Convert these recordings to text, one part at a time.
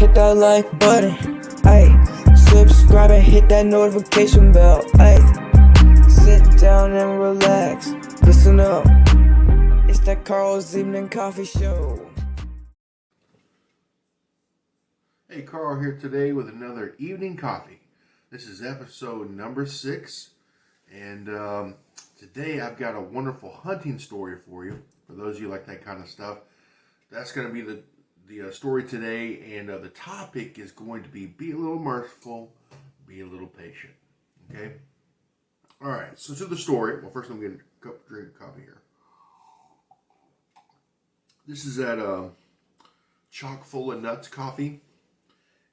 hit that like button, ayy. Subscribe and hit that notification bell, ayy. Sit down and relax, listen up. It's that Carl's Evening Coffee Show. Hey, Carl here today with another evening coffee. This is episode number 6, and today I've got a wonderful hunting story for you. For those of you like that kind of stuff, that's going to be the story today, and the topic is going to be a little merciful, be a little patient. Okay? All right, so to the story. Well, first I'm going to drink a coffee here. This is that chock full of nuts coffee,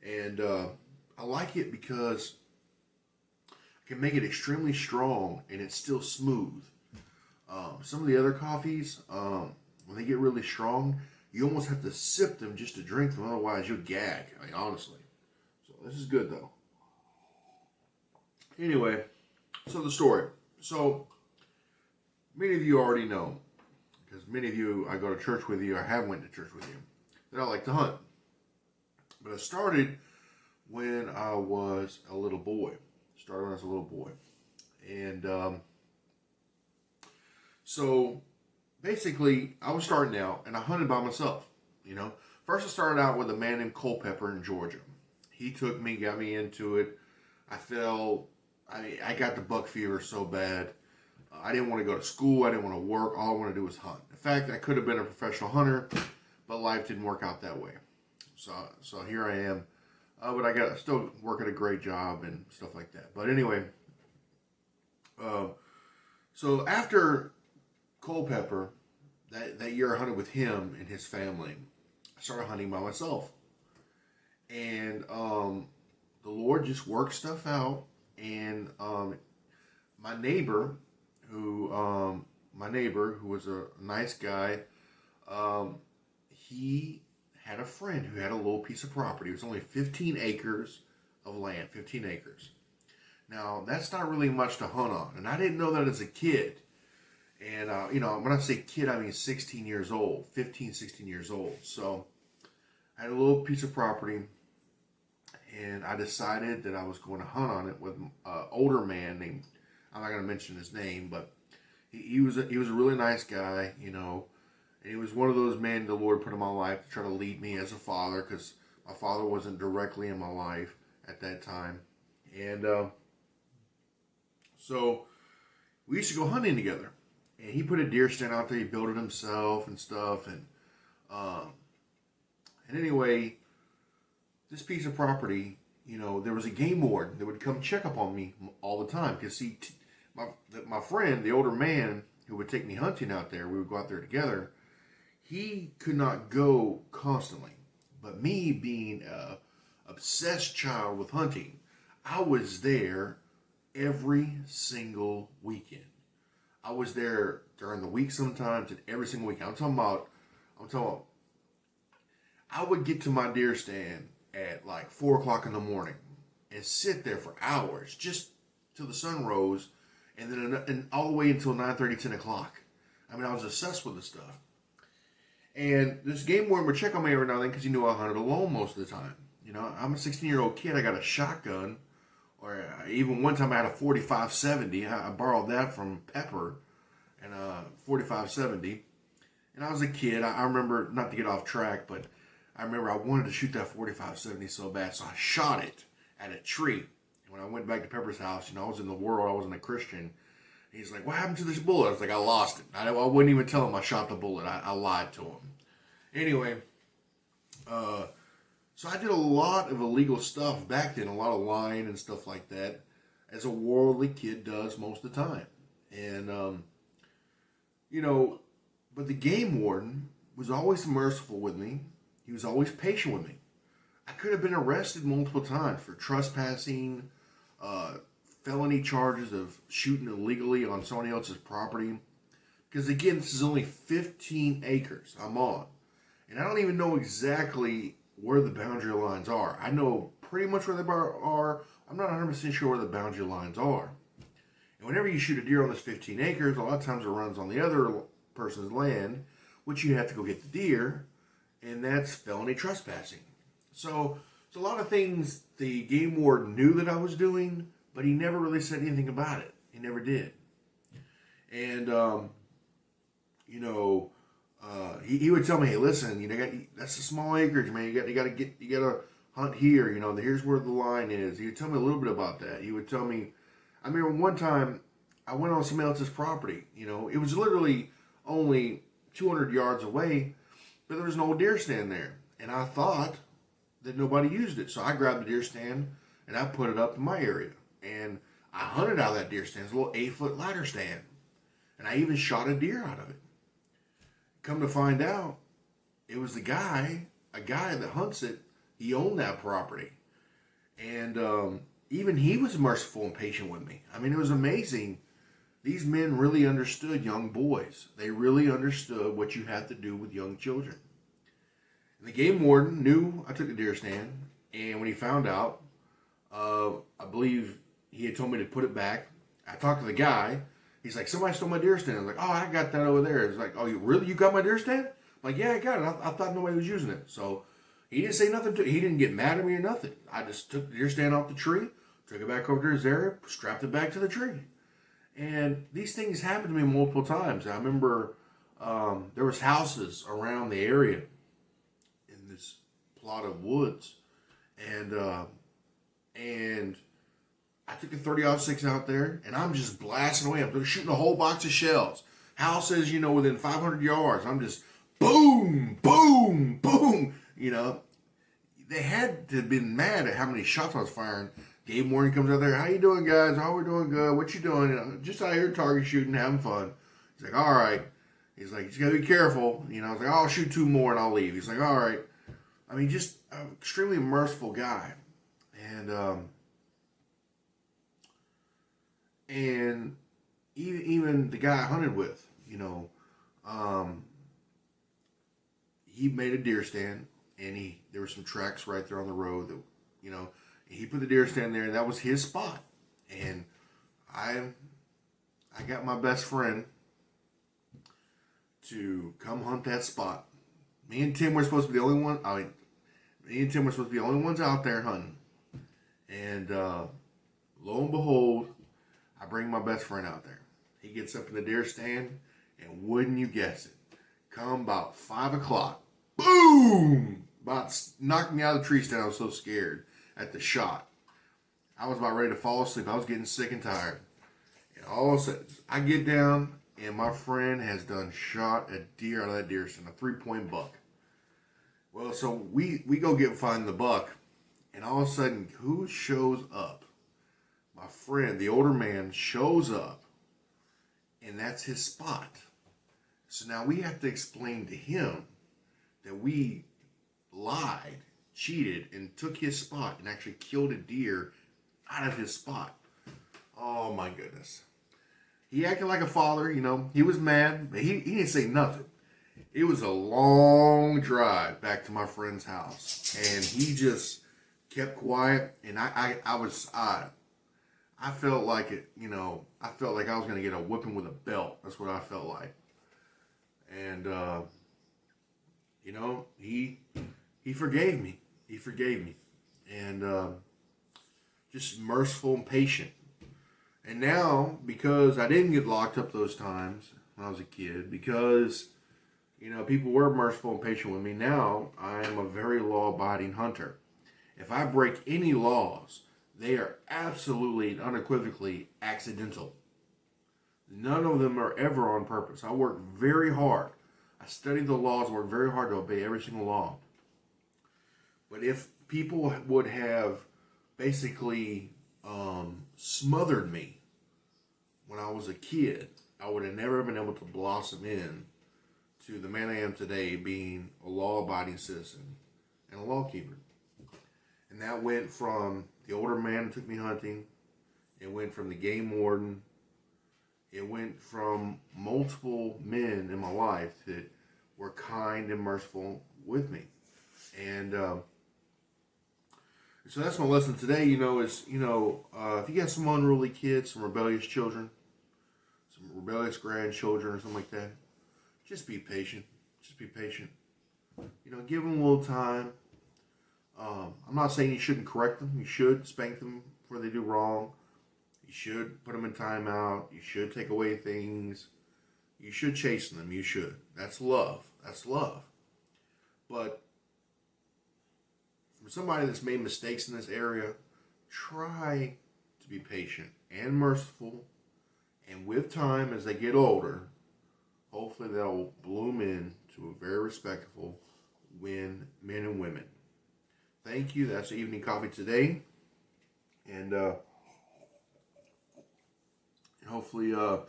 and I like it because I can make it extremely strong and it's still smooth. Some of the other coffees, when they get really strong, you almost have to sip them just to drink them, otherwise you'll gag. I mean, honestly. So this is good though. Anyway, so the story. So many of you already know, because many of you I go to church with you, I have went to church with you, that I like to hunt. But it started when I was a little boy. And so basically, I was starting out, and I hunted by myself, you know. First, I started out with a man named Culpepper in Georgia. He took me, got me into it. I got the buck fever so bad. I didn't want to go to school. I didn't want to work. All I wanted to do was hunt. In fact, I could have been a professional hunter, but life didn't work out that way. So here I am. But I still working a great job and stuff like that. But anyway, so after Culpepper, that year I hunted with him and his family, I started hunting by myself. And the Lord just worked stuff out. And my neighbor, who was a nice guy, he had a friend who had a little piece of property. It was only 15 acres of land, 15 acres. Now, that's not really much to hunt on. And I didn't know that as a kid. And, when I say kid, I mean 16 years old, 15, 16 years old. So I had a little piece of property, and I decided that I was going to hunt on it with an older man named, I'm not going to mention his name, but he was a really nice guy, you know. And he was one of those men the Lord put in my life to try to lead me as a father, because my father wasn't directly in my life at that time. And so we used to go hunting together. And he put a deer stand out there. He built it himself and stuff. And anyway, this piece of property, you know, there was a game warden that would come check up on me all the time. Because my friend, the older man who would take me hunting out there, we would go out there together. He could not go constantly. But me being a obsessed child with hunting, I was there every single weekend. I was there during the week sometimes, and every single week. I'm talking about, I would get to my deer stand at like 4 o'clock in the morning and sit there for hours, just till the sun rose, and then all the way until 9:30, 10 o'clock. I mean, I was obsessed with this stuff. And this game warden would check on me every now and then because he knew I hunted alone most of the time. You know, I'm a 16-year-old kid. I got a shotgun. Or even one time I had a 45-70. I borrowed that from Pepper, and 45-70. And I was a kid. I remember, not to get off track, but I remember I wanted to shoot that 45-70 so bad, so I shot it at a tree. And when I went back to Pepper's house, you know, I was in the world. I wasn't a Christian. He's like, "What happened to this bullet?" I was like, "I lost it." I wouldn't even tell him I shot the bullet. I lied to him. Anyway, so I did a lot of illegal stuff back then, a lot of lying and stuff like that, as a worldly kid does most of the time. And, but the game warden was always merciful with me. He was always patient with me. I could have been arrested multiple times for trespassing, felony charges of shooting illegally on somebody else's property. Because, again, this is only 15 acres I'm on. And I don't even know exactly where the boundary lines are. I know pretty much where they are. I'm not 100% sure where the boundary lines are. And whenever you shoot a deer on this 15 acres, a lot of times it runs on the other person's land, which you have to go get the deer, and that's felony trespassing. So a lot of things the game warden knew that I was doing, but he never really said anything about it. He never did. And he would tell me, "Hey, listen, that's a small acreage, man. You gotta hunt here. Here's where the line is." He would tell me a little bit about that. He would tell me. I remember one time I went on somebody else's property. It was literally only 200 yards away, but there was an old deer stand there, and I thought that nobody used it. So I grabbed the deer stand and I put it up in my area. And I hunted out of that deer stand. It's a little 8-foot ladder stand. And I even shot a deer out of it. Come to find out, it was a guy that hunts it. He owned that property. And even he was merciful and patient with me. I mean, it was amazing. These men really understood young boys. They really understood what you have to do with young children. And the game warden knew I took a deer stand, and when he found out, I believe he had told me to put it back. I talked to the guy. He's like, "Somebody stole my deer stand." I was like, "Oh, I got that over there." He's like, "Oh, you got my deer stand?" I'm like, "Yeah, I got it. I thought nobody was using it." So he didn't say nothing he didn't get mad at me or nothing. I just took the deer stand off the tree, took it back over to his area, strapped it back to the tree. And these things happened to me multiple times. I remember there was houses around the area in this plot of woods, and I took a 30-06 out there, and I'm just blasting away. I'm shooting a whole box of shells. Houses, within 500 yards. I'm just boom, boom, boom. They had to have been mad at how many shots I was firing. Game warden comes out there. "How you doing, guys? Oh, we're doing good. What you doing?" Just out here target shooting, having fun. He's like, "All right." He's like, "You just got to be careful." I was like, "Oh, I'll shoot 2 more and I'll leave." He's like, "All right." I mean, just an extremely merciful guy. And even the guy I hunted with, he made a deer stand, and there were some tracks right there on the road that, he put the deer stand there, and that was his spot. And I got my best friend to come hunt that spot. Me and Tim were supposed to be the only one. Me and Tim were supposed to be the only ones out there hunting. And lo and behold, I bring my best friend out there. He gets up in the deer stand, and wouldn't you guess it, come about 5 o'clock, boom! About knocked me out of the tree stand. I was so scared at the shot. I was about ready to fall asleep. I was getting sick and tired. And all of a sudden, I get down, and my friend has done shot a deer out of that deer stand, a 3-point buck. Well, so we go find the buck, and all of a sudden, who shows up? My friend, the older man, shows up, and that's his spot. So now we have to explain to him that we lied, cheated, and took his spot and actually killed a deer out of his spot. Oh my goodness. He acted like a father, he was mad, but he didn't say nothing. It was a long drive back to my friend's house, and he just kept quiet, and I felt like it, I felt like I was going to get a whipping with a belt. That's what I felt like. And, he forgave me. He forgave me. And just merciful and patient. And now, because I didn't get locked up those times when I was a kid, because, people were merciful and patient with me, now I am a very law-abiding hunter. If I break any laws, they are absolutely and unequivocally accidental. None of them are ever on purpose. I work very hard. I study the laws, work very hard to obey every single law. But if people would have basically smothered me when I was a kid, I would have never been able to blossom in to the man I am today, being a law-abiding citizen and a lawkeeper. And that went from the older man who took me hunting. It went from the game warden. It went from multiple men in my life that were kind and merciful with me. And so that's my lesson today, is, if you got some unruly kids, some rebellious children, some rebellious grandchildren or something like that, just be patient. Just be patient. Give them a little time. I'm not saying you shouldn't correct them. You should spank them where they do wrong. You should put them in timeout. You should take away things. You should chasten them. You should. That's love. That's love. But for somebody that's made mistakes in this area, try to be patient and merciful. And with time, as they get older, hopefully they'll bloom into a very respectful men and women. Thank you. That's Evening Coffee today. And hopefully you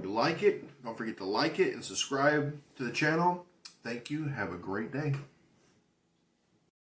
like it. Don't forget to like it and subscribe to the channel. Thank you. Have a great day.